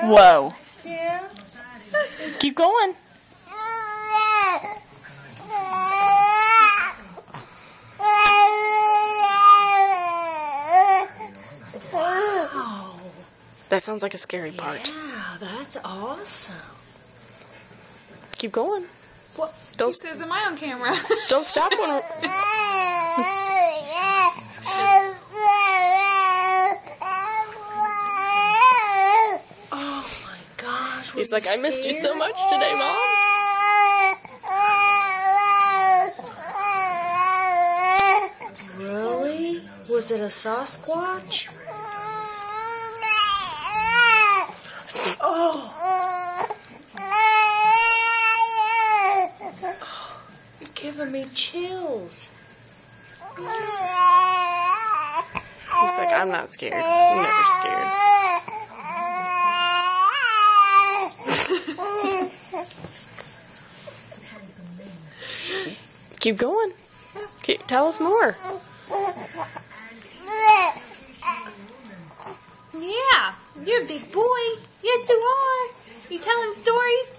Whoa. Yeah. Keep going. Wow. That sounds like a scary part. Yeah, that's awesome. Keep going. What? Don't He says, am I on camera? don't stop when. Oh my gosh. He's like, I missed you so much today, Mom. Really? Was it a Sasquatch? Oh. You're giving me chills. He's like, I'm not scared. I'm never scared. Keep going. Tell us more. Yeah, you're a big boy. Yes, you are. You telling stories?